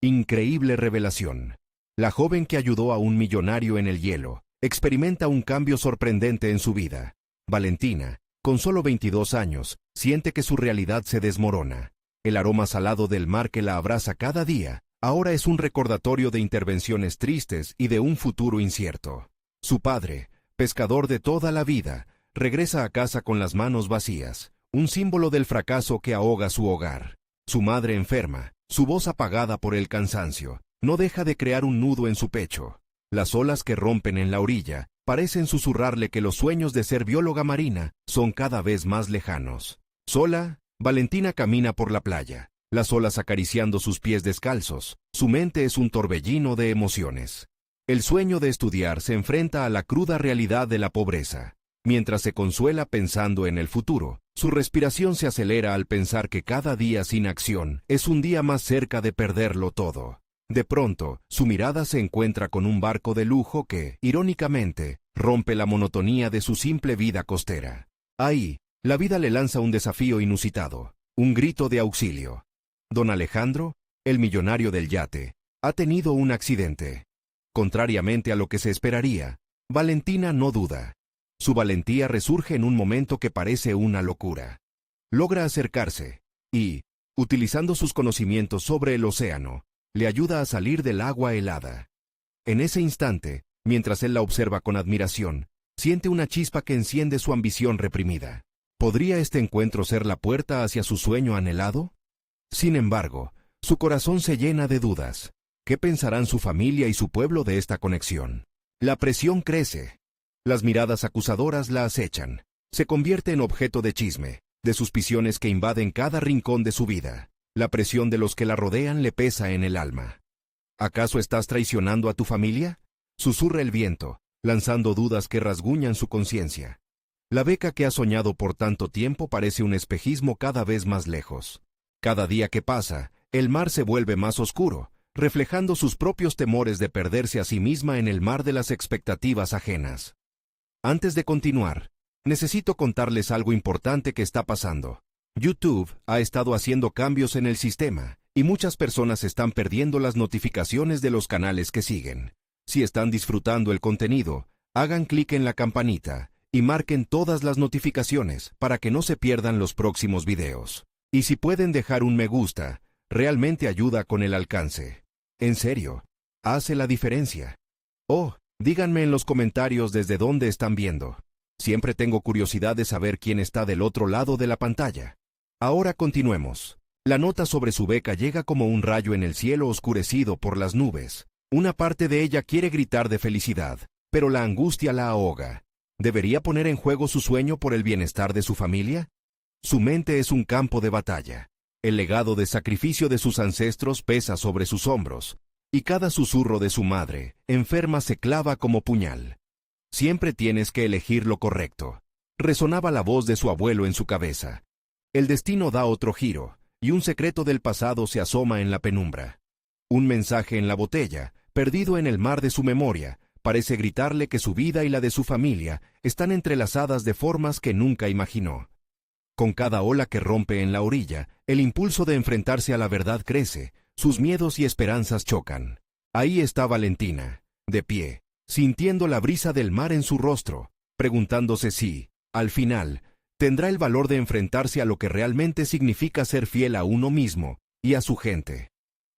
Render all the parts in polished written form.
Increíble revelación. La joven que ayudó a un millonario en el hielo experimenta un cambio sorprendente en su vida. Valentina, con solo 22 años, siente que su realidad se desmorona. El aroma salado del mar que la abraza cada día ahora es un recordatorio de intervenciones tristes y de un futuro incierto. Su padre, pescador de toda la vida, regresa a casa con las manos vacías, un símbolo del fracaso que ahoga su hogar. Su madre enferma, su voz apagada por el cansancio, no deja de crear un nudo en su pecho. Las olas que rompen en la orilla parecen susurrarle que los sueños de ser bióloga marina son cada vez más lejanos. Sola, Valentina camina por la playa, las olas acariciando sus pies descalzos. Su mente es un torbellino de emociones. El sueño de estudiar se enfrenta a la cruda realidad de la pobreza. Mientras se consuela pensando en el futuro, su respiración se acelera al pensar que cada día sin acción es un día más cerca de perderlo todo. De pronto, su mirada se encuentra con un barco de lujo que, irónicamente, rompe la monotonía de su simple vida costera. Ahí, la vida le lanza un desafío inusitado, un grito de auxilio. Don Alejandro, el millonario del yate, ha tenido un accidente. Contrariamente a lo que se esperaría, Valentina no duda. Su valentía resurge en un momento que parece una locura. Logra acercarse y, utilizando sus conocimientos sobre el océano, le ayuda a salir del agua helada. En ese instante, mientras él la observa con admiración, siente una chispa que enciende su ambición reprimida. ¿Podría este encuentro ser la puerta hacia su sueño anhelado? Sin embargo, su corazón se llena de dudas. ¿Qué pensarán su familia y su pueblo de esta conexión? La presión crece. Las miradas acusadoras la acechan. Se convierte en objeto de chisme, de suspiciones que invaden cada rincón de su vida. La presión de los que la rodean le pesa en el alma. ¿Acaso estás traicionando a tu familia? Susurra el viento, lanzando dudas que rasguñan su conciencia. La beca que ha soñado por tanto tiempo parece un espejismo cada vez más lejos. Cada día que pasa, el mar se vuelve más oscuro, reflejando sus propios temores de perderse a sí misma en el mar de las expectativas ajenas. Antes de continuar, necesito contarles algo importante que está pasando. YouTube ha estado haciendo cambios en el sistema, y muchas personas están perdiendo las notificaciones de los canales que siguen. Si están disfrutando el contenido, hagan clic en la campanita y marquen todas las notificaciones para que no se pierdan los próximos videos. Y si pueden dejar un me gusta, realmente ayuda con el alcance. En serio, hace la diferencia. Oh, díganme en los comentarios desde dónde están viendo. Siempre tengo curiosidad de saber quién está del otro lado de la pantalla. Ahora continuemos. La nota sobre su beca llega como un rayo en el cielo oscurecido por las nubes. Una parte de ella quiere gritar de felicidad, pero la angustia la ahoga. ¿Debería poner en juego su sueño por el bienestar de su familia? Su mente es un campo de batalla. El legado de sacrificio de sus ancestros pesa sobre sus hombros, y cada susurro de su madre, enferma, se clava como puñal. Siempre tienes que elegir lo correcto. Resonaba la voz de su abuelo en su cabeza. El destino da otro giro, y un secreto del pasado se asoma en la penumbra. Un mensaje en la botella, perdido en el mar de su memoria, parece gritarle que su vida y la de su familia están entrelazadas de formas que nunca imaginó. Con cada ola que rompe en la orilla, el impulso de enfrentarse a la verdad crece, sus miedos y esperanzas chocan. Ahí está Valentina, de pie, sintiendo la brisa del mar en su rostro, preguntándose si, al final, tendrá el valor de enfrentarse a lo que realmente significa ser fiel a uno mismo y a su gente.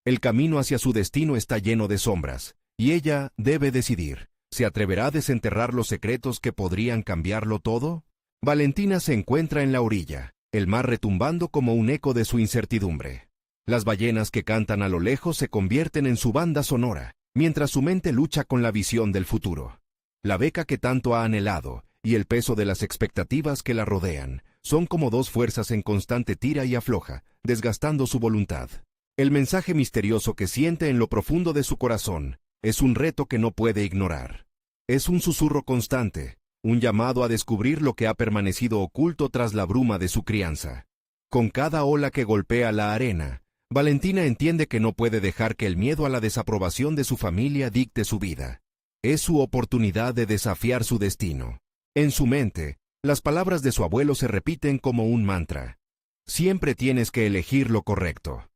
El camino hacia su destino está lleno de sombras, y ella debe decidir. ¿Se atreverá a desenterrar los secretos que podrían cambiarlo todo? Valentina se encuentra en la orilla, el mar retumbando como un eco de su incertidumbre. Las ballenas que cantan a lo lejos se convierten en su banda sonora, mientras su mente lucha con la visión del futuro. La beca que tanto ha anhelado y el peso de las expectativas que la rodean son como dos fuerzas en constante tira y afloja, desgastando su voluntad. El mensaje misterioso que siente en lo profundo de su corazón es un reto que no puede ignorar. Es un susurro constante, un llamado a descubrir lo que ha permanecido oculto tras la bruma de su crianza. Con cada ola que golpea la arena, Valentina entiende que no puede dejar que el miedo a la desaprobación de su familia dicte su vida. Es su oportunidad de desafiar su destino. En su mente, las palabras de su abuelo se repiten como un mantra. Siempre tienes que elegir lo correcto.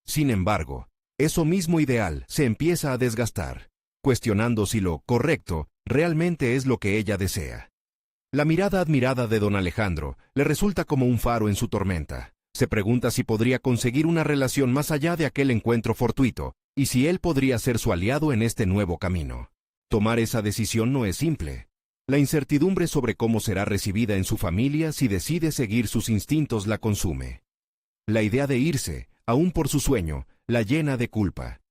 Sin embargo, Eso mismo ideal se empieza a desgastar, cuestionando si lo correcto realmente es lo que ella desea. La mirada admirada de don Alejandro le resulta como un faro en su tormenta. Se pregunta si podría conseguir una relación más allá de aquel encuentro fortuito, y si él podría ser su aliado en este nuevo camino. Tomar esa decisión no es simple. La incertidumbre sobre cómo será recibida en su familia si decide seguir sus instintos la consume. La idea de irse, aún por su sueño, la llena de culpa.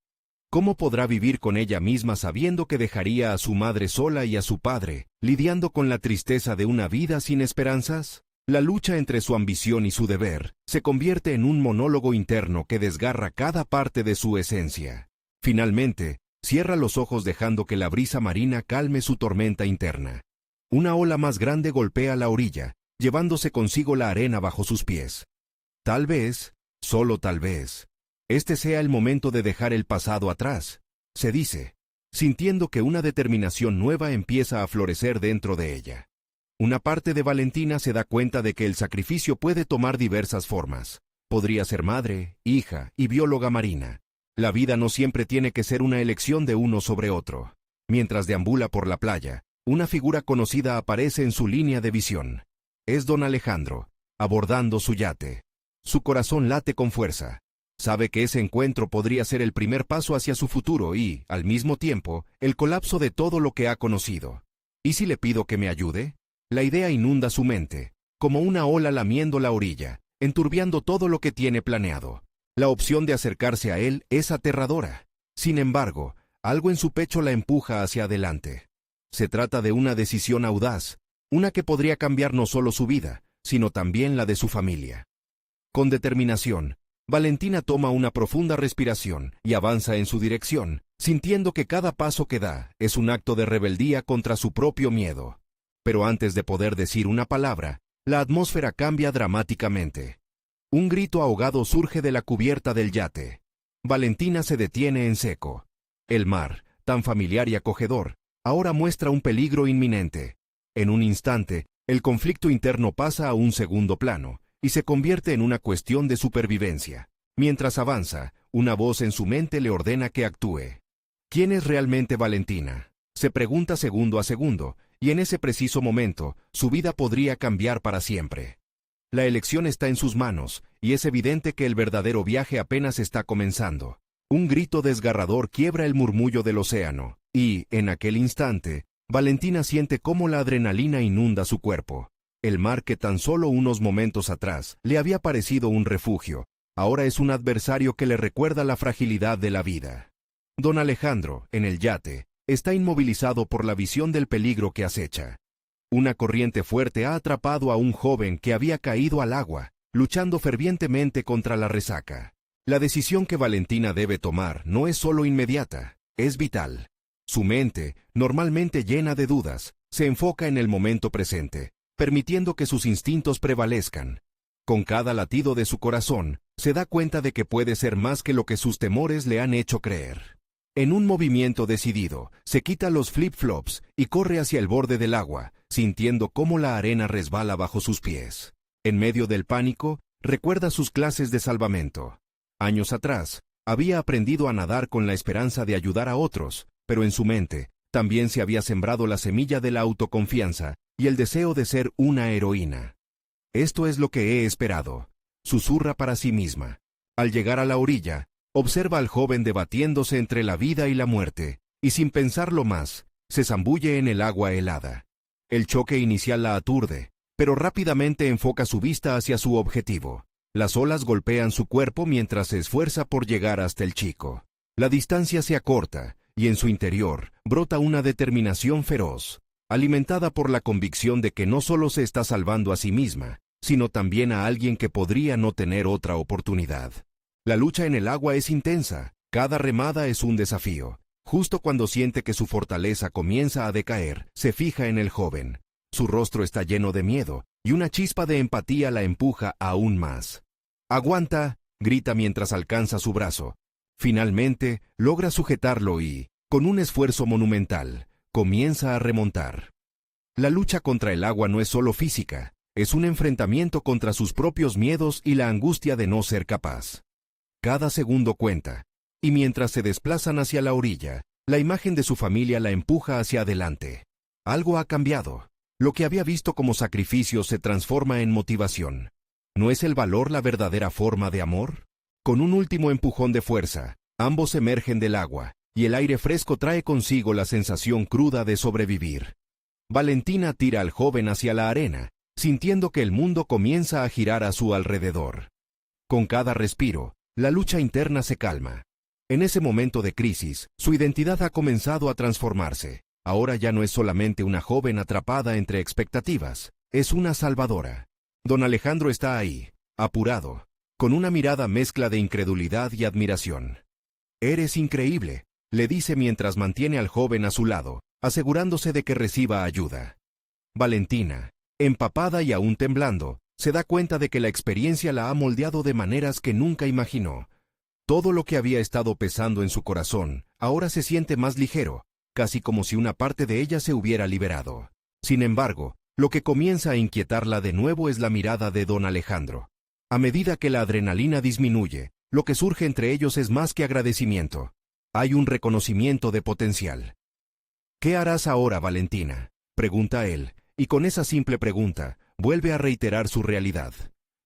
¿Cómo podrá vivir con ella misma sabiendo que dejaría a su madre sola y a su padre, lidiando con la tristeza de una vida sin esperanzas? La lucha entre su ambición y su deber se convierte en un monólogo interno que desgarra cada parte de su esencia. Finalmente, cierra los ojos dejando que la brisa marina calme su tormenta interna. Una ola más grande golpea la orilla, llevándose consigo la arena bajo sus pies. Tal vez, solo tal vez, este sea el momento de dejar el pasado atrás, se dice, sintiendo que una determinación nueva empieza a florecer dentro de ella. Una parte de Valentina se da cuenta de que el sacrificio puede tomar diversas formas. Podría ser madre, hija y bióloga marina. La vida no siempre tiene que ser una elección de uno sobre otro. Mientras deambula por la playa, una figura conocida aparece en su línea de visión. Es don Alejandro, abordando su yate. Su corazón late con fuerza. Sabe que ese encuentro podría ser el primer paso hacia su futuro y, al mismo tiempo, el colapso de todo lo que ha conocido. ¿Y si le pido que me ayude? La idea inunda su mente, como una ola lamiendo la orilla, enturbiando todo lo que tiene planeado. La opción de acercarse a él es aterradora. Sin embargo, algo en su pecho la empuja hacia adelante. Se trata de una decisión audaz, una que podría cambiar no solo su vida, sino también la de su familia. Con determinación, Valentina toma una profunda respiración y avanza en su dirección, sintiendo que cada paso que da es un acto de rebeldía contra su propio miedo. Pero antes de poder decir una palabra, la atmósfera cambia dramáticamente. Un grito ahogado surge de la cubierta del yate. Valentina se detiene en seco. El mar, tan familiar y acogedor, ahora muestra un peligro inminente. En un instante, el conflicto interno pasa a un segundo plano y se convierte en una cuestión de supervivencia. Mientras avanza, una voz en su mente le ordena que actúe. ¿Quién es realmente Valentina? Se pregunta segundo a segundo, y en ese preciso momento, su vida podría cambiar para siempre. La elección está en sus manos, y es evidente que el verdadero viaje apenas está comenzando. Un grito desgarrador quiebra el murmullo del océano, y, en aquel instante, Valentina siente cómo la adrenalina inunda su cuerpo. El mar que tan solo unos momentos atrás le había parecido un refugio, ahora es un adversario que le recuerda la fragilidad de la vida. Don Alejandro, en el yate, está inmovilizado por la visión del peligro que acecha. Una corriente fuerte ha atrapado a un joven que había caído al agua, luchando fervientemente contra la resaca. La decisión que Valentina debe tomar no es solo inmediata, es vital. Su mente, normalmente llena de dudas, se enfoca en el momento presente, permitiendo que sus instintos prevalezcan. Con cada latido de su corazón, se da cuenta de que puede ser más que lo que sus temores le han hecho creer. En un movimiento decidido, se quita los flip-flops y corre hacia el borde del agua, sintiendo cómo la arena resbala bajo sus pies. En medio del pánico, recuerda sus clases de salvamento. Años atrás, había aprendido a nadar con la esperanza de ayudar a otros, pero en su mente, también se había sembrado la semilla de la autoconfianza y el deseo de ser una heroína. Esto es lo que he esperado, susurra para sí misma. Al llegar a la orilla, observa al joven debatiéndose entre la vida y la muerte, y sin pensarlo más, se zambulle en el agua helada. El choque inicial la aturde, pero rápidamente enfoca su vista hacia su objetivo. Las olas golpean su cuerpo mientras se esfuerza por llegar hasta el chico. La distancia se acorta, y en su interior brota una determinación feroz, alimentada por la convicción de que no solo se está salvando a sí misma, sino también a alguien que podría no tener otra oportunidad. La lucha en el agua es intensa, cada remada es un desafío. Justo cuando siente que su fortaleza comienza a decaer, se fija en el joven. Su rostro está lleno de miedo, y una chispa de empatía la empuja aún más. ¡Aguanta!, grita mientras alcanza su brazo. Finalmente, logra sujetarlo y, con un esfuerzo monumental, comienza a remontar. La lucha contra el agua no es solo física, es un enfrentamiento contra sus propios miedos y la angustia de no ser capaz. Cada segundo cuenta, y mientras se desplazan hacia la orilla, la imagen de su familia la empuja hacia adelante. Algo ha cambiado. Lo que había visto como sacrificio se transforma en motivación. ¿No es el valor la verdadera forma de amor? Con un último empujón de fuerza, ambos emergen del agua, y el aire fresco trae consigo la sensación cruda de sobrevivir. Valentina tira al joven hacia la arena, sintiendo que el mundo comienza a girar a su alrededor. Con cada respiro, la lucha interna se calma. En ese momento de crisis, su identidad ha comenzado a transformarse. Ahora ya no es solamente una joven atrapada entre expectativas, es una salvadora. Don Alejandro está ahí, apurado, con una mirada mezcla de incredulidad y admiración. «Eres increíble», le dice mientras mantiene al joven a su lado, asegurándose de que reciba ayuda. Valentina, empapada y aún temblando, se da cuenta de que la experiencia la ha moldeado de maneras que nunca imaginó. Todo lo que había estado pesando en su corazón, ahora se siente más ligero, casi como si una parte de ella se hubiera liberado. Sin embargo, lo que comienza a inquietarla de nuevo es la mirada de don Alejandro. A medida que la adrenalina disminuye, lo que surge entre ellos es más que agradecimiento. Hay un reconocimiento de potencial. «¿Qué harás ahora, Valentina?», pregunta él, y con esa simple pregunta, vuelve a reiterar su realidad.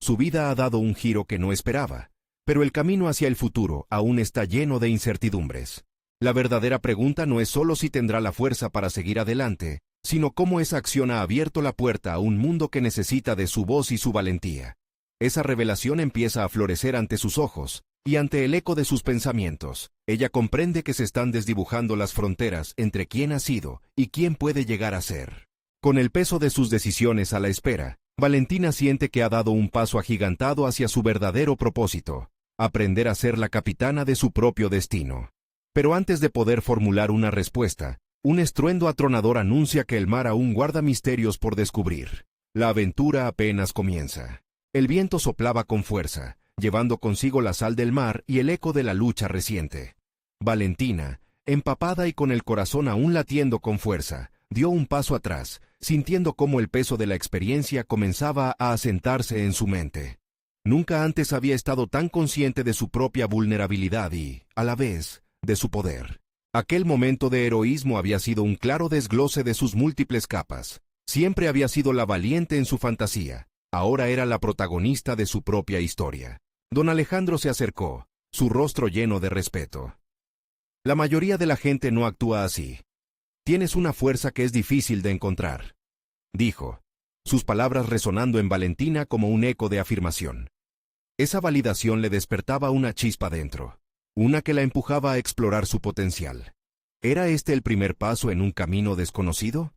Su vida ha dado un giro que no esperaba, pero el camino hacia el futuro aún está lleno de incertidumbres. La verdadera pregunta no es solo si tendrá la fuerza para seguir adelante, sino cómo esa acción ha abierto la puerta a un mundo que necesita de su voz y su valentía. Esa revelación empieza a florecer ante sus ojos, y ante el eco de sus pensamientos, ella comprende que se están desdibujando las fronteras entre quién ha sido y quién puede llegar a ser. Con el peso de sus decisiones a la espera, Valentina siente que ha dado un paso agigantado hacia su verdadero propósito, aprender a ser la capitana de su propio destino. Pero antes de poder formular una respuesta, un estruendo atronador anuncia que el mar aún guarda misterios por descubrir. La aventura apenas comienza. El viento soplaba con fuerza, llevando consigo la sal del mar y el eco de la lucha reciente. Valentina, empapada y con el corazón aún latiendo con fuerza, dio un paso atrás, sintiendo cómo el peso de la experiencia comenzaba a asentarse en su mente. Nunca antes había estado tan consciente de su propia vulnerabilidad y, a la vez, de su poder. Aquel momento de heroísmo había sido un claro desglose de sus múltiples capas. Siempre había sido la valiente en su fantasía. Ahora era la protagonista de su propia historia. Don Alejandro se acercó, su rostro lleno de respeto. «La mayoría de la gente no actúa así. Tienes una fuerza que es difícil de encontrar», dijo, sus palabras resonando en Valentina como un eco de afirmación. Esa validación le despertaba una chispa dentro, una que la empujaba a explorar su potencial. ¿Era este el primer paso en un camino desconocido?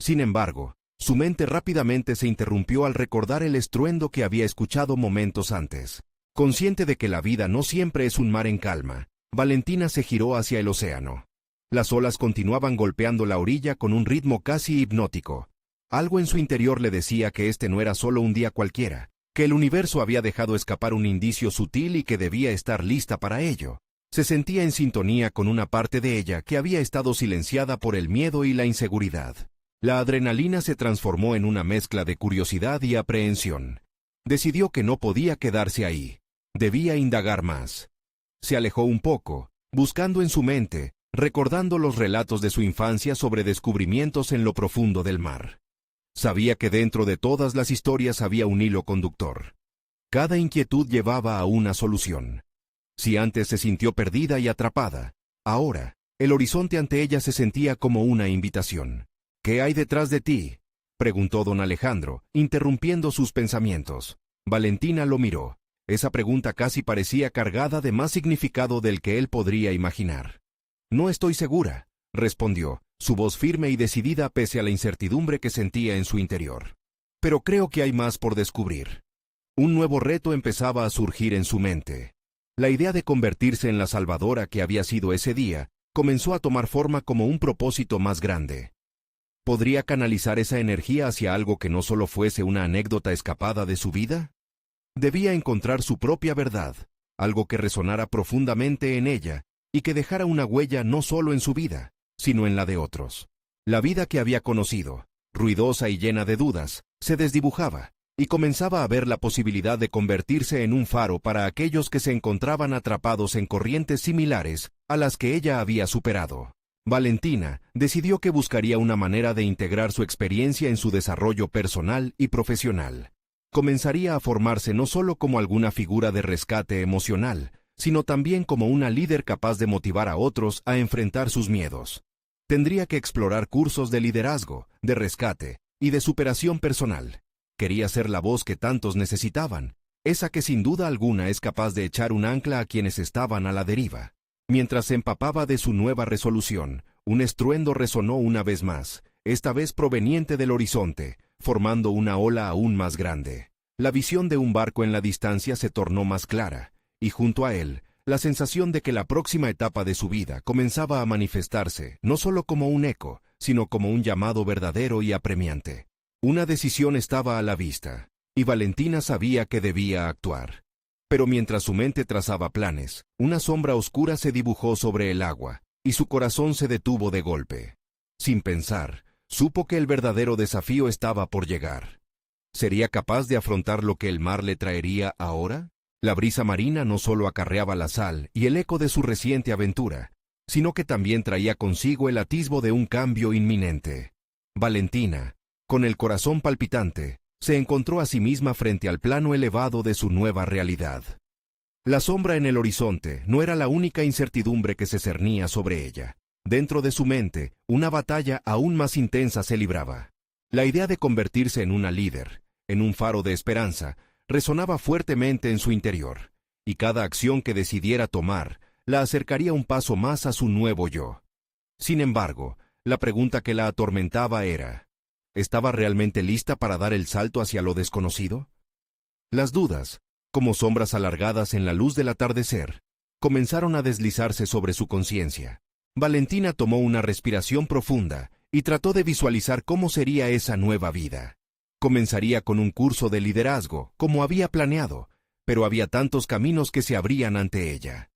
Sin embargo, su mente rápidamente se interrumpió al recordar el estruendo que había escuchado momentos antes. Consciente de que la vida no siempre es un mar en calma, Valentina se giró hacia el océano. Las olas continuaban golpeando la orilla con un ritmo casi hipnótico. Algo en su interior le decía que este no era solo un día cualquiera, que el universo había dejado escapar un indicio sutil y que debía estar lista para ello. Se sentía en sintonía con una parte de ella que había estado silenciada por el miedo y la inseguridad. La adrenalina se transformó en una mezcla de curiosidad y aprehensión. Decidió que no podía quedarse ahí. Debía indagar más. Se alejó un poco, buscando en su mente, recordando los relatos de su infancia sobre descubrimientos en lo profundo del mar. Sabía que dentro de todas las historias había un hilo conductor. Cada inquietud llevaba a una solución. Si antes se sintió perdida y atrapada, ahora, el horizonte ante ella se sentía como una invitación. «¿Qué hay detrás de ti?», preguntó don Alejandro, interrumpiendo sus pensamientos. Valentina lo miró. Esa pregunta casi parecía cargada de más significado del que él podría imaginar. «No estoy segura», respondió, su voz firme y decidida pese a la incertidumbre que sentía en su interior. «Pero creo que hay más por descubrir». Un nuevo reto empezaba a surgir en su mente. La idea de convertirse en la salvadora que había sido ese día comenzó a tomar forma como un propósito más grande. ¿Podría canalizar esa energía hacia algo que no solo fuese una anécdota escapada de su vida? Debía encontrar su propia verdad, algo que resonara profundamente en ella y que dejara una huella no solo en su vida, sino en la de otros. La vida que había conocido, ruidosa y llena de dudas, se desdibujaba, y comenzaba a ver la posibilidad de convertirse en un faro para aquellos que se encontraban atrapados en corrientes similares a las que ella había superado. Valentina decidió que buscaría una manera de integrar su experiencia en su desarrollo personal y profesional. Comenzaría a formarse no solo como alguna figura de rescate emocional, sino también como una líder capaz de motivar a otros a enfrentar sus miedos. Tendría que explorar cursos de liderazgo, de rescate y de superación personal. Quería ser la voz que tantos necesitaban, esa que sin duda alguna es capaz de echar un ancla a quienes estaban a la deriva. Mientras se empapaba de su nueva resolución, un estruendo resonó una vez más, esta vez proveniente del horizonte, formando una ola aún más grande. La visión de un barco en la distancia se tornó más clara, y junto a él, la sensación de que la próxima etapa de su vida comenzaba a manifestarse, no solo como un eco, sino como un llamado verdadero y apremiante. Una decisión estaba a la vista, y Valentina sabía que debía actuar. Pero mientras su mente trazaba planes, una sombra oscura se dibujó sobre el agua, y su corazón se detuvo de golpe. Sin pensar, supo que el verdadero desafío estaba por llegar. ¿Sería capaz de afrontar lo que el mar le traería ahora? La brisa marina no solo acarreaba la sal y el eco de su reciente aventura, sino que también traía consigo el atisbo de un cambio inminente. Valentina, con el corazón palpitante, se encontró a sí misma frente al plano elevado de su nueva realidad. La sombra en el horizonte no era la única incertidumbre que se cernía sobre ella. Dentro de su mente, una batalla aún más intensa se libraba. La idea de convertirse en una líder, en un faro de esperanza, resonaba fuertemente en su interior, y cada acción que decidiera tomar la acercaría un paso más a su nuevo yo. Sin embargo, la pregunta que la atormentaba era: ¿estaba realmente lista para dar el salto hacia lo desconocido? Las dudas, como sombras alargadas en la luz del atardecer, comenzaron a deslizarse sobre su conciencia. Valentina tomó una respiración profunda y trató de visualizar cómo sería esa nueva vida. Comenzaría con un curso de liderazgo, como había planeado, pero había tantos caminos que se abrían ante ella.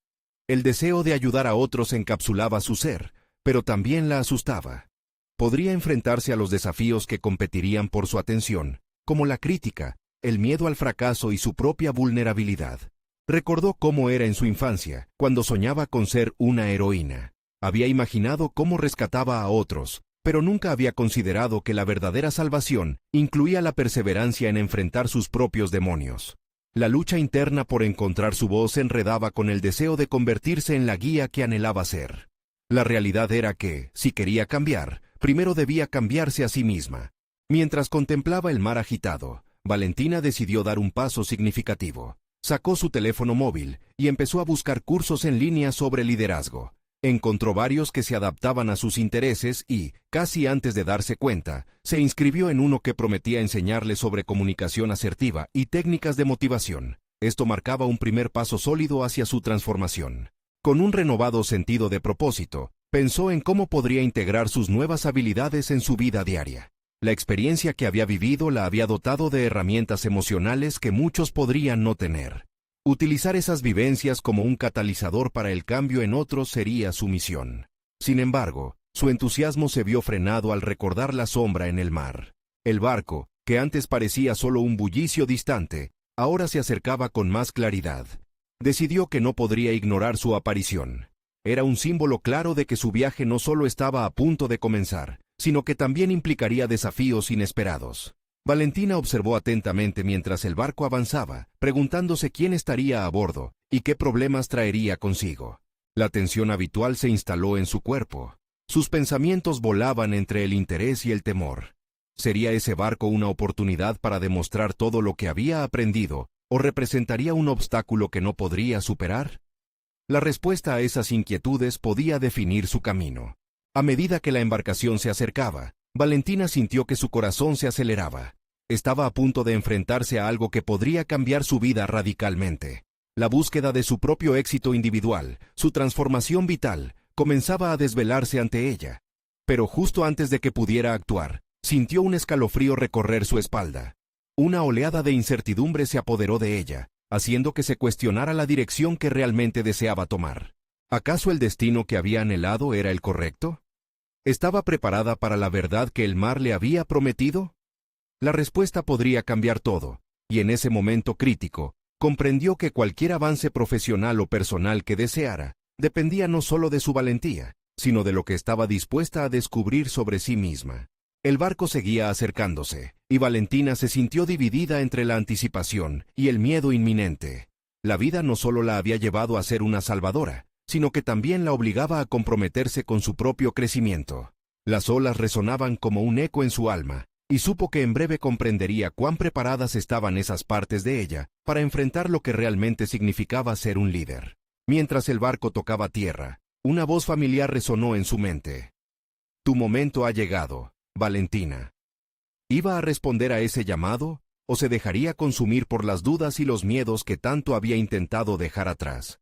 El deseo de ayudar a otros encapsulaba su ser, pero también la asustaba. Podría enfrentarse a los desafíos que competirían por su atención, como la crítica, el miedo al fracaso y su propia vulnerabilidad. Recordó cómo era en su infancia, cuando soñaba con ser una heroína. Había imaginado cómo rescataba a otros, pero nunca había considerado que la verdadera salvación incluía la perseverancia en enfrentar sus propios demonios. La lucha interna por encontrar su voz se enredaba con el deseo de convertirse en la guía que anhelaba ser. La realidad era que, si quería cambiar, primero debía cambiarse a sí misma. Mientras contemplaba el mar agitado, Valentina decidió dar un paso significativo. Sacó su teléfono móvil y empezó a buscar cursos en línea sobre liderazgo. Encontró varios que se adaptaban a sus intereses y, casi antes de darse cuenta, se inscribió en uno que prometía enseñarle sobre comunicación asertiva y técnicas de motivación. Esto marcaba un primer paso sólido hacia su transformación. Con un renovado sentido de propósito, pensó en cómo podría integrar sus nuevas habilidades en su vida diaria. La experiencia que había vivido la había dotado de herramientas emocionales que muchos podrían no tener. Utilizar esas vivencias como un catalizador para el cambio en otros sería su misión. Sin embargo, su entusiasmo se vio frenado al recordar la sombra en el mar. El barco, que antes parecía solo un bullicio distante, ahora se acercaba con más claridad. Decidió que no podría ignorar su aparición. Era un símbolo claro de que su viaje no solo estaba a punto de comenzar, sino que también implicaría desafíos inesperados. Valentina observó atentamente mientras el barco avanzaba, preguntándose quién estaría a bordo y qué problemas traería consigo. La tensión habitual se instaló en su cuerpo. Sus pensamientos volaban entre el interés y el temor. ¿Sería ese barco una oportunidad para demostrar todo lo que había aprendido, o representaría un obstáculo que no podría superar? La respuesta a esas inquietudes podía definir su camino. A medida que la embarcación se acercaba, Valentina sintió que su corazón se aceleraba. Estaba a punto de enfrentarse a algo que podría cambiar su vida radicalmente. La búsqueda de su propio éxito individual, su transformación vital, comenzaba a desvelarse ante ella. Pero justo antes de que pudiera actuar, sintió un escalofrío recorrer su espalda. Una oleada de incertidumbre se apoderó de ella, haciendo que se cuestionara la dirección que realmente deseaba tomar. ¿Acaso el destino que había anhelado era el correcto? ¿Estaba preparada para la verdad que el mar le había prometido? La respuesta podría cambiar todo, y en ese momento crítico, comprendió que cualquier avance profesional o personal que deseara, dependía no solo de su valentía, sino de lo que estaba dispuesta a descubrir sobre sí misma. El barco seguía acercándose, y Valentina se sintió dividida entre la anticipación y el miedo inminente. La vida no solo la había llevado a ser una salvadora, sino que también la obligaba a comprometerse con su propio crecimiento. Las olas resonaban como un eco en su alma, y supo que en breve comprendería cuán preparadas estaban esas partes de ella para enfrentar lo que realmente significaba ser un líder. Mientras el barco tocaba tierra, una voz familiar resonó en su mente. «Tu momento ha llegado, Valentina». ¿Iba a responder a ese llamado, o se dejaría consumir por las dudas y los miedos que tanto había intentado dejar atrás?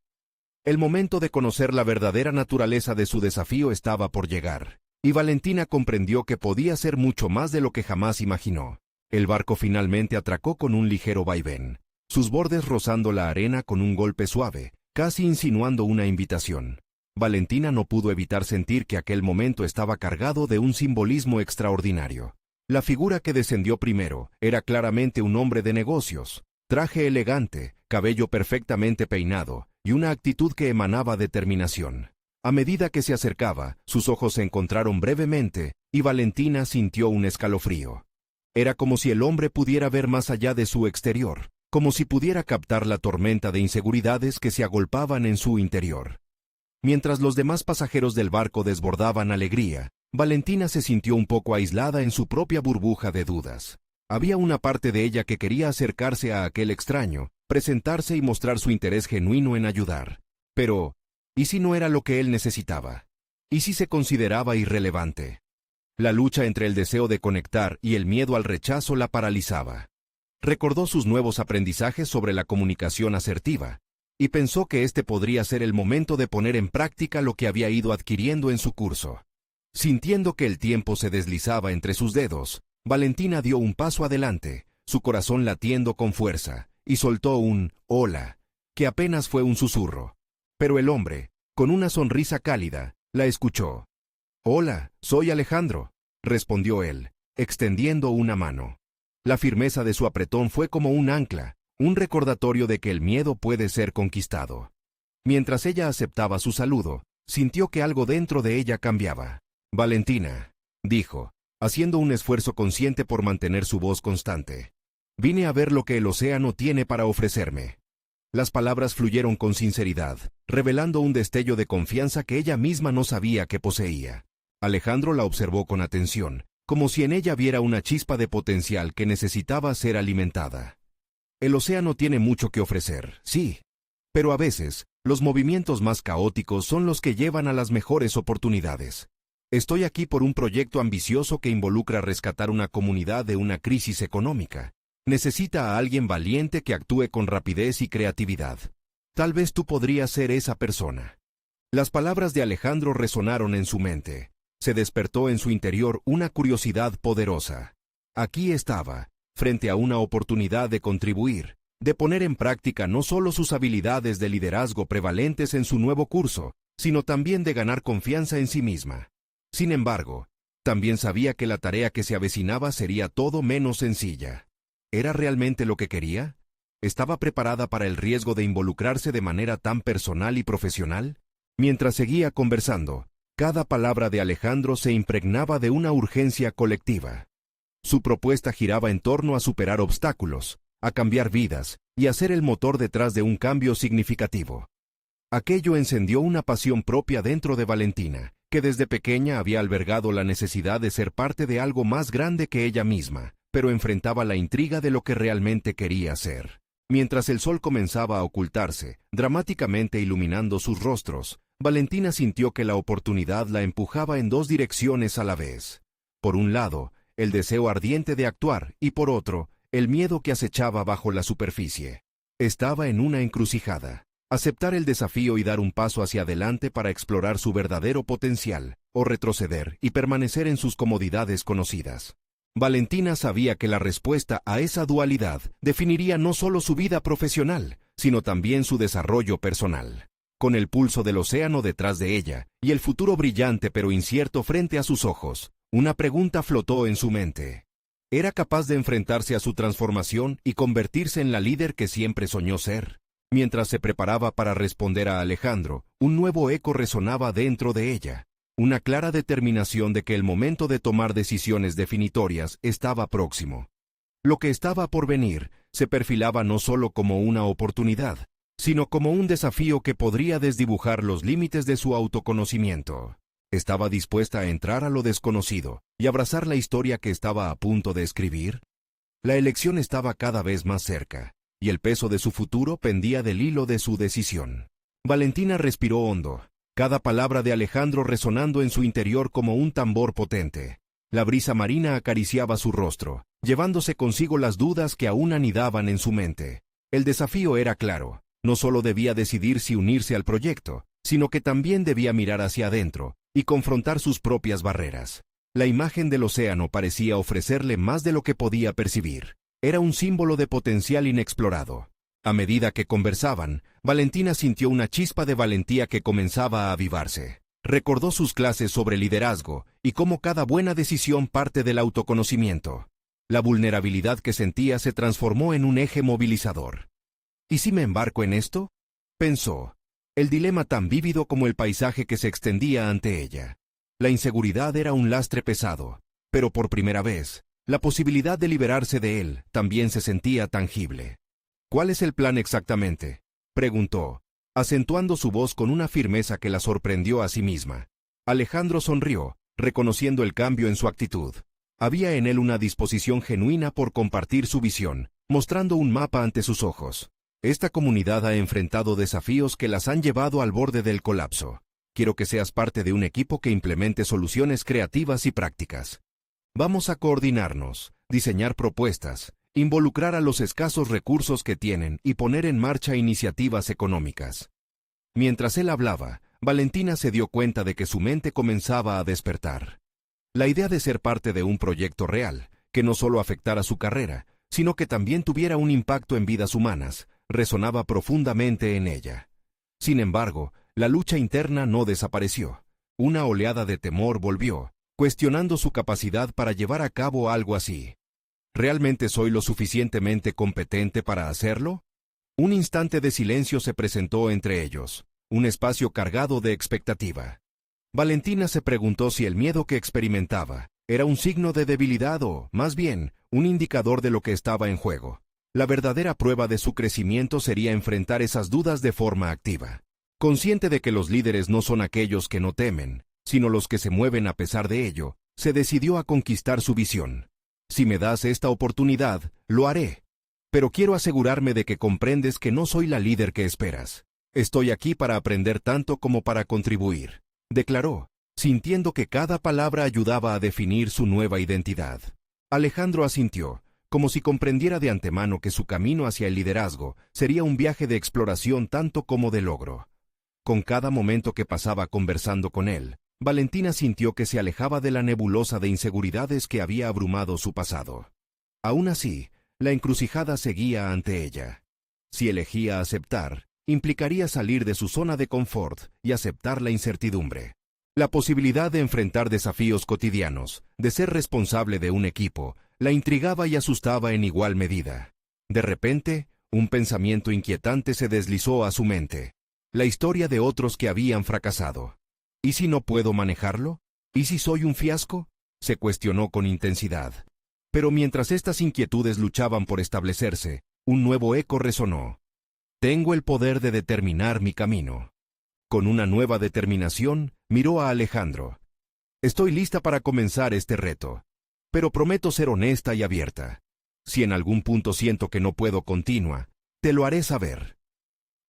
El momento de conocer la verdadera naturaleza de su desafío estaba por llegar, y Valentina comprendió que podía ser mucho más de lo que jamás imaginó. El barco finalmente atracó con un ligero vaivén, sus bordes rozando la arena con un golpe suave, casi insinuando una invitación. Valentina no pudo evitar sentir que aquel momento estaba cargado de un simbolismo extraordinario. La figura que descendió primero era claramente un hombre de negocios, traje elegante, cabello perfectamente peinado, y una actitud que emanaba determinación. A medida que se acercaba, sus ojos se encontraron brevemente, y Valentina sintió un escalofrío. Era como si el hombre pudiera ver más allá de su exterior, como si pudiera captar la tormenta de inseguridades que se agolpaban en su interior. Mientras los demás pasajeros del barco desbordaban alegría, Valentina se sintió un poco aislada en su propia burbuja de dudas. Había una parte de ella que quería acercarse a aquel extraño, presentarse y mostrar su interés genuino en ayudar. Pero, ¿y si no era lo que él necesitaba? ¿Y si se consideraba irrelevante? La lucha entre el deseo de conectar y el miedo al rechazo la paralizaba. Recordó sus nuevos aprendizajes sobre la comunicación asertiva, y pensó que este podría ser el momento de poner en práctica lo que había ido adquiriendo en su curso. Sintiendo que el tiempo se deslizaba entre sus dedos, Valentina dio un paso adelante, su corazón latiendo con fuerza, y soltó un «hola», que apenas fue un susurro. Pero el hombre, con una sonrisa cálida, la escuchó. «Hola, soy Alejandro», respondió él, extendiendo una mano. La firmeza de su apretón fue como un ancla, un recordatorio de que el miedo puede ser conquistado. Mientras ella aceptaba su saludo, sintió que algo dentro de ella cambiaba. «Valentina», dijo, haciendo un esfuerzo consciente por mantener su voz constante. «Vine a ver lo que el océano tiene para ofrecerme». Las palabras fluyeron con sinceridad, revelando un destello de confianza que ella misma no sabía que poseía. Alejandro la observó con atención, como si en ella viera una chispa de potencial que necesitaba ser alimentada. El océano tiene mucho que ofrecer, sí, pero a veces, los movimientos más caóticos son los que llevan a las mejores oportunidades. Estoy aquí por un proyecto ambicioso que involucra rescatar una comunidad de una crisis económica. Necesita a alguien valiente que actúe con rapidez y creatividad. Tal vez tú podrías ser esa persona. Las palabras de Alejandro resonaron en su mente. Se despertó en su interior una curiosidad poderosa. Aquí estaba, frente a una oportunidad de contribuir, de poner en práctica no solo sus habilidades de liderazgo prevalentes en su nuevo curso, sino también de ganar confianza en sí misma. Sin embargo, también sabía que la tarea que se avecinaba sería todo menos sencilla. ¿Era realmente lo que quería? ¿Estaba preparada para el riesgo de involucrarse de manera tan personal y profesional? Mientras seguía conversando, cada palabra de Alejandro se impregnaba de una urgencia colectiva. Su propuesta giraba en torno a superar obstáculos, a cambiar vidas y a ser el motor detrás de un cambio significativo. Aquello encendió una pasión propia dentro de Valentina, que desde pequeña había albergado la necesidad de ser parte de algo más grande que ella misma, pero enfrentaba la intriga de lo que realmente quería ser. Mientras el sol comenzaba a ocultarse, dramáticamente iluminando sus rostros, Valentina sintió que la oportunidad la empujaba en dos direcciones a la vez. Por un lado, el deseo ardiente de actuar, y por otro, el miedo que acechaba bajo la superficie. Estaba en una encrucijada. Aceptar el desafío y dar un paso hacia adelante para explorar su verdadero potencial, o retroceder y permanecer en sus comodidades conocidas. Valentina sabía que la respuesta a esa dualidad definiría no solo su vida profesional, sino también su desarrollo personal. Con el pulso del océano detrás de ella y el futuro brillante pero incierto frente a sus ojos, una pregunta flotó en su mente. Era capaz de enfrentarse a su transformación y convertirse en la líder que siempre soñó ser. Mientras se preparaba para responder a Alejandro, un nuevo eco resonaba dentro de ella. Una clara determinación de que el momento de tomar decisiones definitorias estaba próximo. Lo que estaba por venir se perfilaba no solo como una oportunidad, sino como un desafío que podría desdibujar los límites de su autoconocimiento. ¿Estaba dispuesta a entrar a lo desconocido y abrazar la historia que estaba a punto de escribir? La elección estaba cada vez más cerca, y el peso de su futuro pendía del hilo de su decisión. Valentina respiró hondo, cada palabra de Alejandro resonando en su interior como un tambor potente. La brisa marina acariciaba su rostro, llevándose consigo las dudas que aún anidaban en su mente. El desafío era claro. No solo debía decidir si unirse al proyecto, sino que también debía mirar hacia adentro y confrontar sus propias barreras. La imagen del océano parecía ofrecerle más de lo que podía percibir. Era un símbolo de potencial inexplorado. A medida que conversaban, Valentina sintió una chispa de valentía que comenzaba a avivarse. Recordó sus clases sobre liderazgo y cómo cada buena decisión parte del autoconocimiento. La vulnerabilidad que sentía se transformó en un eje movilizador. ¿Y si me embarco en esto?, pensó. El dilema tan vívido como el paisaje que se extendía ante ella. La inseguridad era un lastre pesado, pero por primera vez, la posibilidad de liberarse de él también se sentía tangible. ¿Cuál es el plan exactamente?, preguntó, acentuando su voz con una firmeza que la sorprendió a sí misma. Alejandro sonrió, reconociendo el cambio en su actitud. Había en él una disposición genuina por compartir su visión, mostrando un mapa ante sus ojos. Esta comunidad ha enfrentado desafíos que las han llevado al borde del colapso. Quiero que seas parte de un equipo que implemente soluciones creativas y prácticas. Vamos a coordinarnos, diseñar propuestas, involucrar a los escasos recursos que tienen y poner en marcha iniciativas económicas. Mientras él hablaba, Valentina se dio cuenta de que su mente comenzaba a despertar. La idea de ser parte de un proyecto real, que no solo afectara su carrera, sino que también tuviera un impacto en vidas humanas, resonaba profundamente en ella. Sin embargo, la lucha interna no desapareció. Una oleada de temor volvió, cuestionando su capacidad para llevar a cabo algo así. ¿Realmente soy lo suficientemente competente para hacerlo? Un instante de silencio se presentó entre ellos, un espacio cargado de expectativa. Valentina se preguntó si el miedo que experimentaba era un signo de debilidad o, más bien, un indicador de lo que estaba en juego. La verdadera prueba de su crecimiento sería enfrentar esas dudas de forma activa. Consciente de que los líderes no son aquellos que no temen, sino los que se mueven a pesar de ello, se decidió a conquistar su visión. Si me das esta oportunidad, lo haré. Pero quiero asegurarme de que comprendes que no soy la líder que esperas. Estoy aquí para aprender tanto como para contribuir, declaró, sintiendo que cada palabra ayudaba a definir su nueva identidad. Alejandro asintió, como si comprendiera de antemano que su camino hacia el liderazgo sería un viaje de exploración tanto como de logro. Con cada momento que pasaba conversando con él, Valentina sintió que se alejaba de la nebulosa de inseguridades que había abrumado su pasado. Aún así, la encrucijada seguía ante ella. Si elegía aceptar, implicaría salir de su zona de confort y aceptar la incertidumbre. La posibilidad de enfrentar desafíos cotidianos, de ser responsable de un equipo, la intrigaba y asustaba en igual medida. De repente, un pensamiento inquietante se deslizó a su mente. La historia de otros que habían fracasado. ¿Y si no puedo manejarlo? ¿Y si soy un fiasco?, se cuestionó con intensidad. Pero mientras estas inquietudes luchaban por establecerse, un nuevo eco resonó. Tengo el poder de determinar mi camino. Con una nueva determinación, miró a Alejandro. Estoy lista para comenzar este reto, pero prometo ser honesta y abierta. Si en algún punto siento que no puedo continuar, te lo haré saber.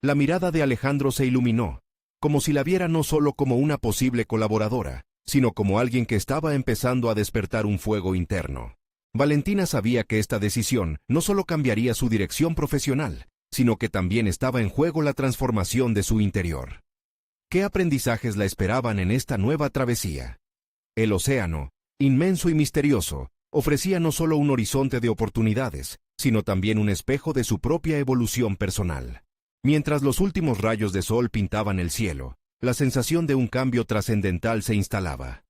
La mirada de Alejandro se iluminó, como si la viera no solo como una posible colaboradora, sino como alguien que estaba empezando a despertar un fuego interno. Valentina sabía que esta decisión no solo cambiaría su dirección profesional, sino que también estaba en juego la transformación de su interior. ¿Qué aprendizajes la esperaban en esta nueva travesía? El océano, inmenso y misterioso, ofrecía no solo un horizonte de oportunidades, sino también un espejo de su propia evolución personal. Mientras los últimos rayos de sol pintaban el cielo, la sensación de un cambio trascendental se instalaba.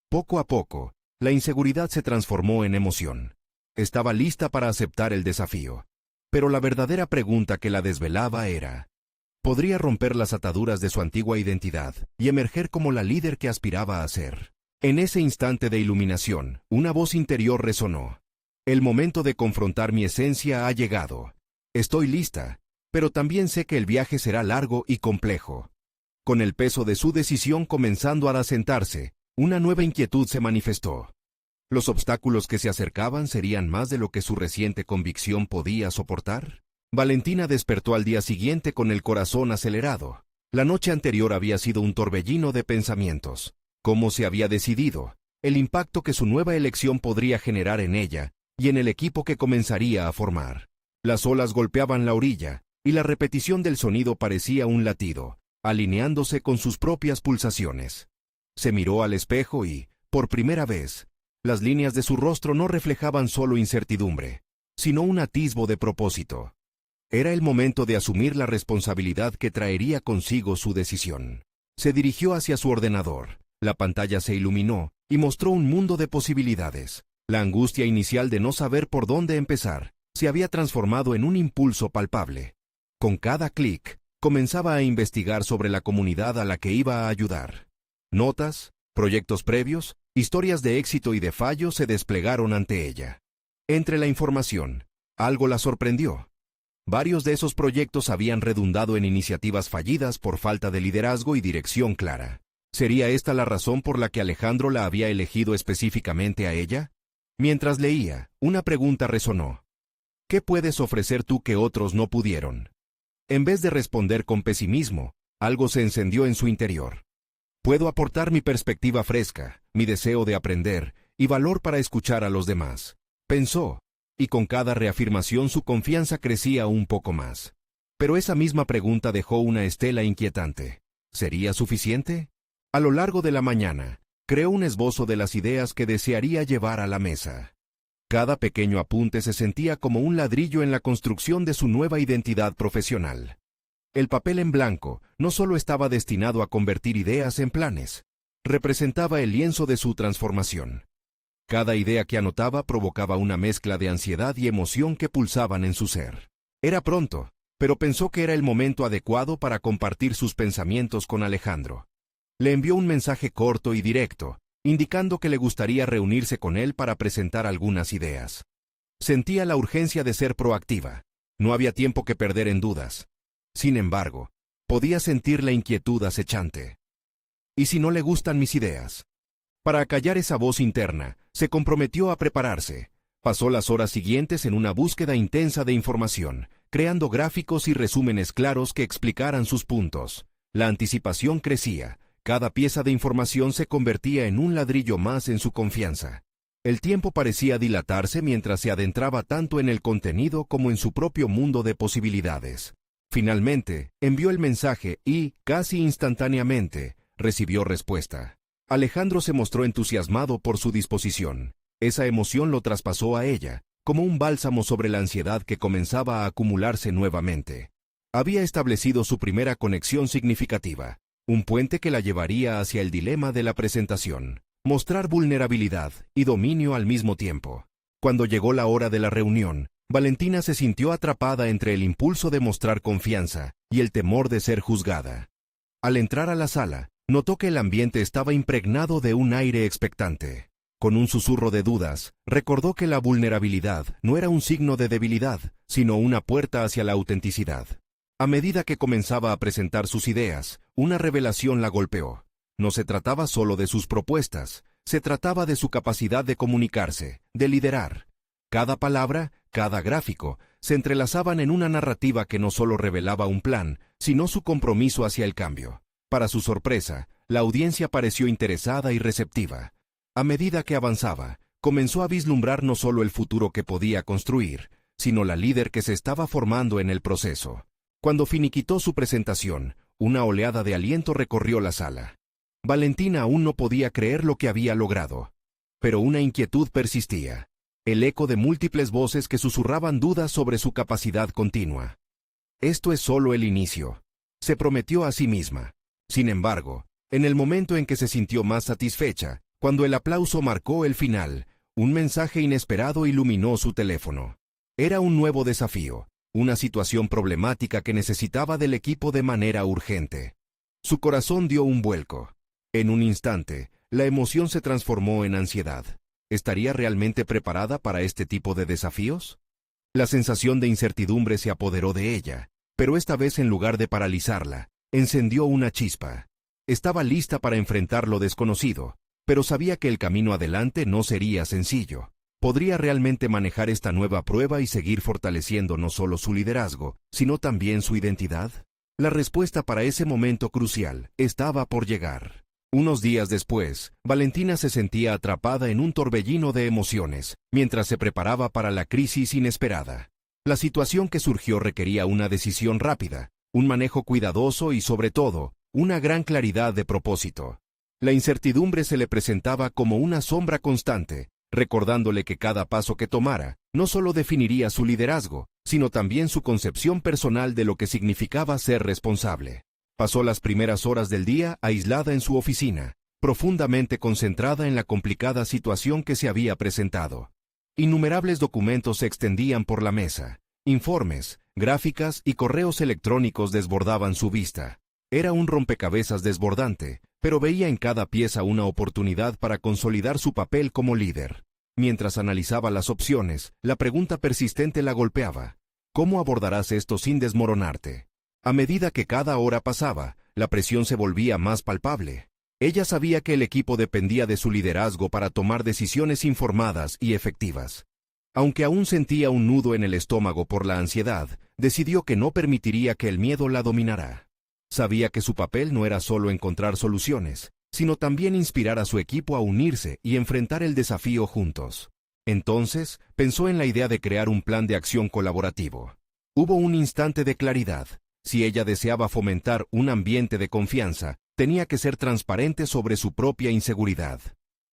Poco a poco, la inseguridad se transformó en emoción. Estaba lista para aceptar el desafío. Pero la verdadera pregunta que la desvelaba era: ¿podría romper las ataduras de su antigua identidad y emerger como la líder que aspiraba a ser? En ese instante de iluminación, una voz interior resonó. El momento de confrontar mi esencia ha llegado. Estoy lista, pero también sé que el viaje será largo y complejo. Con el peso de su decisión comenzando a asentarse, una nueva inquietud se manifestó. ¿Los obstáculos que se acercaban serían más de lo que su reciente convicción podía soportar? Valentina despertó al día siguiente con el corazón acelerado. La noche anterior había sido un torbellino de pensamientos. ¿Cómo se había decidido? El impacto que su nueva elección podría generar en ella y en el equipo que comenzaría a formar. Las olas golpeaban la orilla, y la repetición del sonido parecía un latido, alineándose con sus propias pulsaciones. Se miró al espejo y, por primera vez, las líneas de su rostro no reflejaban solo incertidumbre, sino un atisbo de propósito. Era el momento de asumir la responsabilidad que traería consigo su decisión. Se dirigió hacia su ordenador. La pantalla se iluminó y mostró un mundo de posibilidades. La angustia inicial de no saber por dónde empezar se había transformado en un impulso palpable. Con cada clic, comenzaba a investigar sobre la comunidad a la que iba a ayudar. Notas, proyectos previos, historias de éxito y de fallo se desplegaron ante ella. Entre la información, algo la sorprendió. Varios de esos proyectos habían redundado en iniciativas fallidas por falta de liderazgo y dirección clara. ¿Sería esta la razón por la que Alejandro la había elegido específicamente a ella? Mientras leía, una pregunta resonó. ¿Qué puedes ofrecer tú que otros no pudieron? En vez de responder con pesimismo, algo se encendió en su interior. Puedo aportar mi perspectiva fresca, mi deseo de aprender y valor para escuchar a los demás, pensó, y con cada reafirmación su confianza crecía un poco más. Pero esa misma pregunta dejó una estela inquietante. ¿Sería suficiente? A lo largo de la mañana, creó un esbozo de las ideas que desearía llevar a la mesa. Cada pequeño apunte se sentía como un ladrillo en la construcción de su nueva identidad profesional. El papel en blanco no solo estaba destinado a convertir ideas en planes, representaba el lienzo de su transformación. Cada idea que anotaba provocaba una mezcla de ansiedad y emoción que pulsaban en su ser. Era pronto, pero pensó que era el momento adecuado para compartir sus pensamientos con Alejandro. Le envió un mensaje corto y directo, indicando que le gustaría reunirse con él para presentar algunas ideas. Sentía la urgencia de ser proactiva. No había tiempo que perder en dudas. Sin embargo, podía sentir la inquietud acechante. ¿Y si no le gustan mis ideas? Para acallar esa voz interna, se comprometió a prepararse. Pasó las horas siguientes en una búsqueda intensa de información, creando gráficos y resúmenes claros que explicaran sus puntos. La anticipación crecía. Cada pieza de información se convertía en un ladrillo más en su confianza. El tiempo parecía dilatarse mientras se adentraba tanto en el contenido como en su propio mundo de posibilidades. Finalmente, envió el mensaje y, casi instantáneamente, recibió respuesta. Alejandro se mostró entusiasmado por su disposición. Esa emoción lo traspasó a ella, como un bálsamo sobre la ansiedad que comenzaba a acumularse nuevamente. Había establecido su primera conexión significativa. Un puente que la llevaría hacia el dilema de la presentación, mostrar vulnerabilidad y dominio al mismo tiempo. Cuando llegó la hora de la reunión, Valentina se sintió atrapada entre el impulso de mostrar confianza y el temor de ser juzgada. Al entrar a la sala, notó que el ambiente estaba impregnado de un aire expectante. Con un susurro de dudas, recordó que la vulnerabilidad no era un signo de debilidad, sino una puerta hacia la autenticidad. A medida que comenzaba a presentar sus ideas, una revelación la golpeó. No se trataba solo de sus propuestas, se trataba de su capacidad de comunicarse, de liderar. Cada palabra, cada gráfico, se entrelazaban en una narrativa que no solo revelaba un plan, sino su compromiso hacia el cambio. Para su sorpresa, la audiencia pareció interesada y receptiva. A medida que avanzaba, comenzó a vislumbrar no solo el futuro que podía construir, sino la líder que se estaba formando en el proceso. Cuando finiquitó su presentación, una oleada de aliento recorrió la sala. Valentina aún no podía creer lo que había logrado. Pero una inquietud persistía. El eco de múltiples voces que susurraban dudas sobre su capacidad continua. Esto es solo el inicio, se prometió a sí misma. Sin embargo, en el momento en que se sintió más satisfecha, cuando el aplauso marcó el final, Un mensaje inesperado iluminó su teléfono. Era un nuevo desafío, una situación problemática que necesitaba del equipo de manera urgente. Su corazón dio un vuelco. En un instante, la emoción se transformó en ansiedad. ¿Estaría realmente preparada para este tipo de desafíos? La sensación de incertidumbre se apoderó de ella, pero esta vez en lugar de paralizarla, encendió una chispa. Estaba lista para enfrentar lo desconocido, pero sabía que el camino adelante no sería sencillo. ¿Podría realmente manejar esta nueva prueba y seguir fortaleciendo no solo su liderazgo, sino también su identidad? La respuesta para ese momento crucial estaba por llegar. Unos días después, Valentina se sentía atrapada en un torbellino de emociones, mientras se preparaba para la crisis inesperada. La situación que surgió requería una decisión rápida, un manejo cuidadoso y, sobre todo, una gran claridad de propósito. La incertidumbre se le presentaba como una sombra constante, recordándole que cada paso que tomara no solo definiría su liderazgo, sino también su concepción personal de lo que significaba ser responsable. Pasó las primeras horas del día aislada en su oficina, profundamente concentrada en la complicada situación que se había presentado. Innumerables documentos se extendían por la mesa. Informes, gráficas y correos electrónicos desbordaban su vista. Era un rompecabezas desbordante, pero veía en cada pieza una oportunidad para consolidar su papel como líder. Mientras analizaba las opciones, la pregunta persistente la golpeaba. ¿Cómo abordarás esto sin desmoronarte? A medida que cada hora pasaba, la presión se volvía más palpable. Ella sabía que el equipo dependía de su liderazgo para tomar decisiones informadas y efectivas. Aunque aún sentía un nudo en el estómago por la ansiedad, decidió que no permitiría que el miedo la dominara. Sabía que su papel no era solo encontrar soluciones, sino también inspirar a su equipo a unirse y enfrentar el desafío juntos. Entonces, pensó en la idea de crear un plan de acción colaborativo. Hubo un instante de claridad. Si ella deseaba fomentar un ambiente de confianza, tenía que ser transparente sobre su propia inseguridad.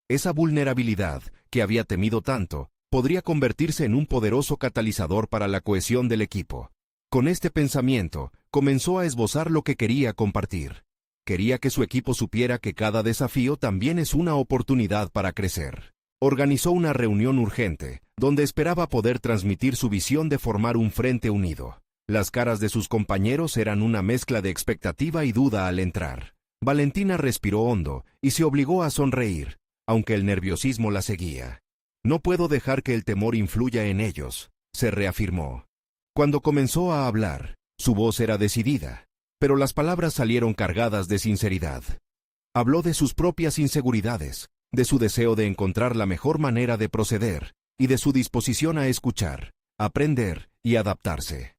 Esa vulnerabilidad, que había temido tanto, podría convertirse en un poderoso catalizador para la cohesión del equipo. Con este pensamiento, comenzó a esbozar lo que quería compartir. Quería que su equipo supiera que cada desafío también es una oportunidad para crecer. Organizó una reunión urgente, donde esperaba poder transmitir su visión de formar un frente unido. Las caras de sus compañeros eran una mezcla de expectativa y duda al entrar. Valentina respiró hondo y se obligó a sonreír, aunque el nerviosismo la seguía. No puedo dejar que el temor influya en ellos, se reafirmó. Cuando comenzó a hablar, su voz era decidida, pero las palabras salieron cargadas de sinceridad. Habló de sus propias inseguridades, de su deseo de encontrar la mejor manera de proceder, y de su disposición a escuchar, aprender y adaptarse.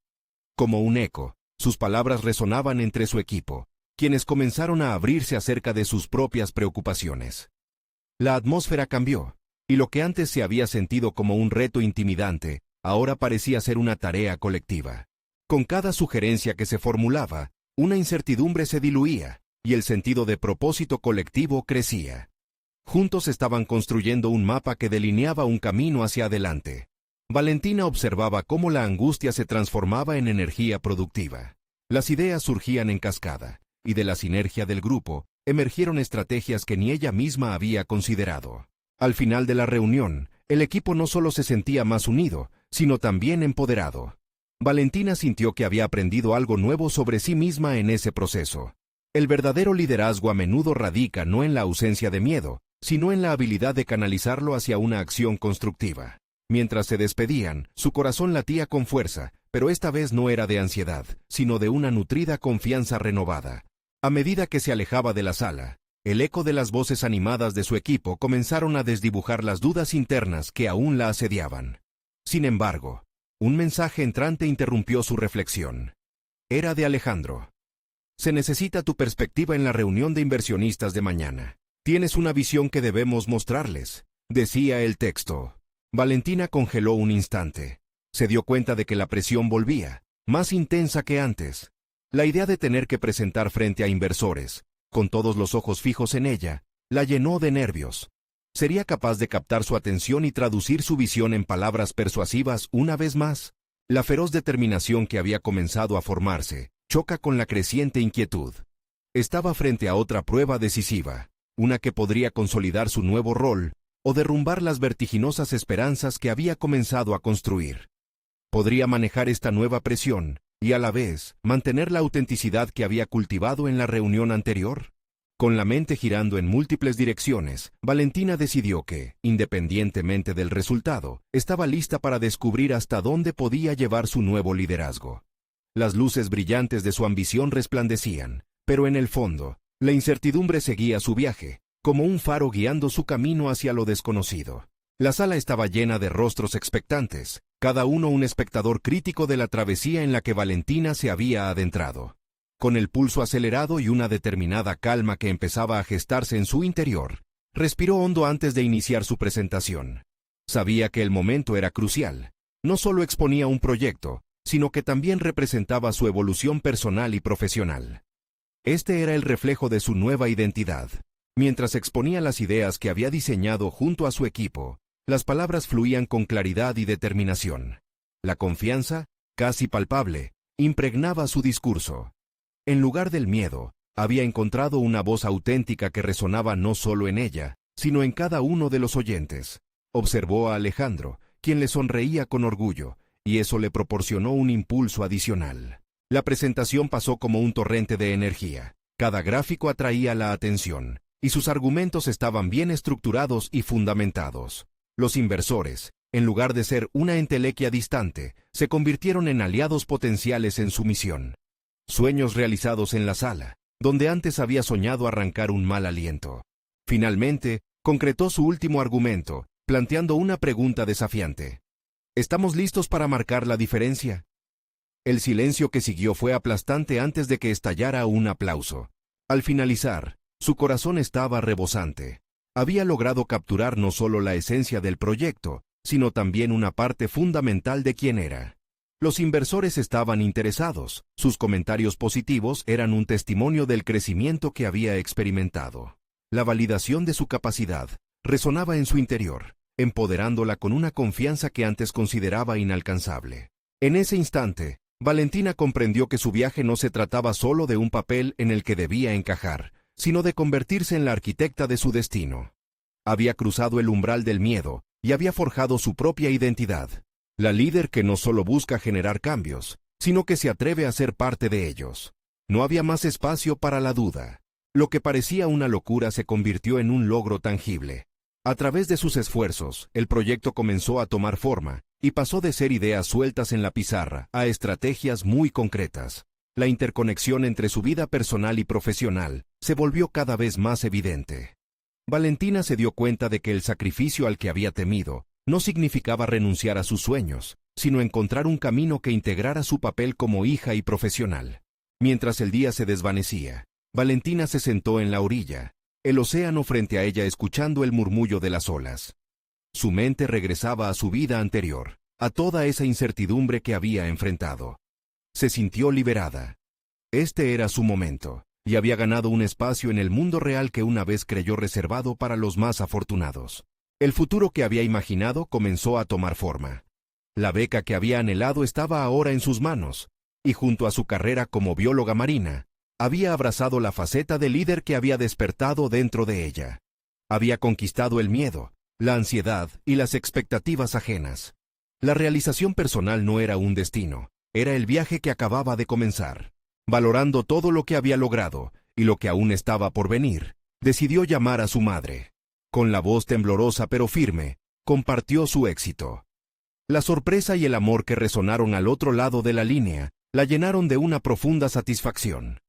Como un eco, sus palabras resonaban entre su equipo, quienes comenzaron a abrirse acerca de sus propias preocupaciones. La atmósfera cambió, y lo que antes se había sentido como un reto intimidante, ahora parecía ser una tarea colectiva. Con cada sugerencia que se formulaba, una incertidumbre se diluía, y el sentido de propósito colectivo crecía. Juntos estaban construyendo un mapa que delineaba un camino hacia adelante. Valentina observaba cómo la angustia se transformaba en energía productiva. Las ideas surgían en cascada, y de la sinergia del grupo, emergieron estrategias que ni ella misma había considerado. Al final de la reunión, el equipo no solo se sentía más unido, sino también empoderado. Valentina sintió que había aprendido algo nuevo sobre sí misma en ese proceso. El verdadero liderazgo a menudo radica no en la ausencia de miedo, sino en la habilidad de canalizarlo hacia una acción constructiva. Mientras se despedían, su corazón latía con fuerza, pero esta vez no era de ansiedad, sino de una nutrida confianza renovada. A medida que se alejaba de la sala, el eco de las voces animadas de su equipo comenzaron a desdibujar las dudas internas que aún la asediaban. Sin embargo, un mensaje entrante interrumpió su reflexión. Era de Alejandro. Se necesita tu perspectiva en la reunión de inversionistas de mañana. Tienes una visión que debemos mostrarles, decía el texto. Valentina congeló un instante. Se dio cuenta de que la presión volvía, más intensa que antes. La idea de tener que presentar frente a inversores, con todos los ojos fijos en ella, la llenó de nervios. ¿Sería capaz de captar su atención y traducir su visión en palabras persuasivas una vez más? La feroz determinación que había comenzado a formarse choca con la creciente inquietud. Estaba frente a otra prueba decisiva, una que podría consolidar su nuevo rol, o derrumbar las vertiginosas esperanzas que había comenzado a construir. Podría manejar esta nueva presión y, a la vez, mantener la autenticidad que había cultivado en la reunión anterior. Con la mente girando en múltiples direcciones, Valentina decidió que, independientemente del resultado, estaba lista para descubrir hasta dónde podía llevar su nuevo liderazgo. Las luces brillantes de su ambición resplandecían, pero en el fondo, la incertidumbre seguía su viaje, como un faro guiando su camino hacia lo desconocido. La sala estaba llena de rostros expectantes, cada uno un espectador crítico de la travesía en la que Valentina se había adentrado. Con el pulso acelerado y una determinada calma que empezaba a gestarse en su interior, respiró hondo antes de iniciar su presentación. Sabía que el momento era crucial. No solo exponía un proyecto, sino que también representaba su evolución personal y profesional. Este era el reflejo de su nueva identidad. Mientras exponía las ideas que había diseñado junto a su equipo, las palabras fluían con claridad y determinación. La confianza, casi palpable, impregnaba su discurso. En lugar del miedo, había encontrado una voz auténtica que resonaba no solo en ella, sino en cada uno de los oyentes. Observó a Alejandro, quien le sonreía con orgullo, y eso le proporcionó un impulso adicional. La presentación pasó como un torrente de energía. Cada gráfico atraía la atención, y sus argumentos estaban bien estructurados y fundamentados. Los inversores, en lugar de ser una entelequia distante, se convirtieron en aliados potenciales en su misión. Sueños realizados en la sala, donde antes había soñado arrancar un mal aliento. Finalmente, concretó su último argumento, planteando una pregunta desafiante. ¿Estamos listos para marcar la diferencia? El silencio que siguió fue aplastante antes de que estallara un aplauso. Al finalizar, su corazón estaba rebosante. Había logrado capturar no solo la esencia del proyecto, sino también una parte fundamental de quién era. Los inversores estaban interesados. Sus comentarios positivos eran un testimonio del crecimiento que había experimentado. La validación de su capacidad resonaba en su interior, empoderándola con una confianza que antes consideraba inalcanzable. En ese instante, Valentina comprendió que su viaje no se trataba solo de un papel en el que debía encajar, sino de convertirse en la arquitecta de su destino. Había cruzado el umbral del miedo y había forjado su propia identidad. La líder que no solo busca generar cambios, sino que se atreve a ser parte de ellos. No había más espacio para la duda. Lo que parecía una locura se convirtió en un logro tangible. A través de sus esfuerzos, el proyecto comenzó a tomar forma, y pasó de ser ideas sueltas en la pizarra a estrategias muy concretas. La interconexión entre su vida personal y profesional se volvió cada vez más evidente. Valentina se dio cuenta de que el sacrificio al que había temido no significaba renunciar a sus sueños, sino encontrar un camino que integrara su papel como hija y profesional. Mientras el día se desvanecía, Valentina se sentó en la orilla, el océano frente a ella escuchando el murmullo de las olas. Su mente regresaba a su vida anterior, a toda esa incertidumbre que había enfrentado. Se sintió liberada. Este era su momento, y había ganado un espacio en el mundo real que una vez creyó reservado para los más afortunados. El futuro que había imaginado comenzó a tomar forma. La beca que había anhelado estaba ahora en sus manos, y junto a su carrera como bióloga marina, había abrazado la faceta de líder que había despertado dentro de ella. Había conquistado el miedo, la ansiedad y las expectativas ajenas. La realización personal no era un destino, era el viaje que acababa de comenzar. Valorando todo lo que había logrado y lo que aún estaba por venir, decidió llamar a su madre. Con la voz temblorosa pero firme, compartió su éxito. La sorpresa y el amor que resonaron al otro lado de la línea la llenaron de una profunda satisfacción.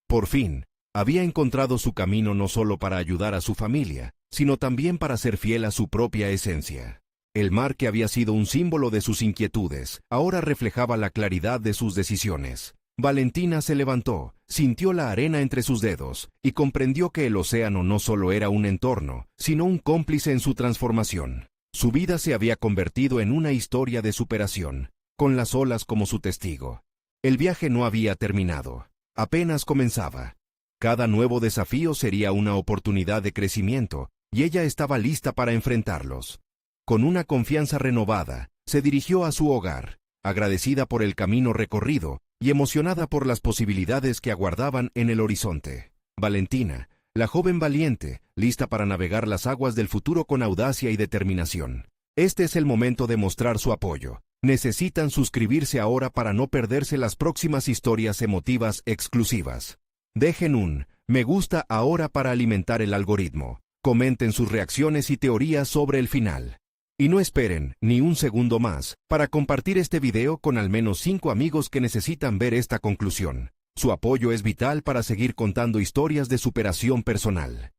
Por fin, había encontrado su camino no solo para ayudar a su familia, sino también para ser fiel a su propia esencia. El mar que había sido un símbolo de sus inquietudes, ahora reflejaba la claridad de sus decisiones. Valentina se levantó, sintió la arena entre sus dedos y comprendió que el océano no solo era un entorno, sino un cómplice en su transformación. Su vida se había convertido en una historia de superación, con las olas como su testigo. El viaje no había terminado, apenas comenzaba. Cada nuevo desafío sería una oportunidad de crecimiento, y ella estaba lista para enfrentarlos. Con una confianza renovada, se dirigió a su hogar, agradecida por el camino recorrido y emocionada por las posibilidades que aguardaban en el horizonte. Valentina, La joven valiente, lista para navegar las aguas del futuro con audacia y determinación. Este es el momento de mostrar su apoyo. Necesitan suscribirse ahora para no perderse las próximas historias emotivas exclusivas. Dejen un me gusta ahora para alimentar el algoritmo. Comenten sus reacciones y teorías sobre el final. Y no esperen ni un segundo más para compartir este video con al menos 5 amigos que necesitan ver esta conclusión. Su apoyo es vital para seguir contando historias de superación personal.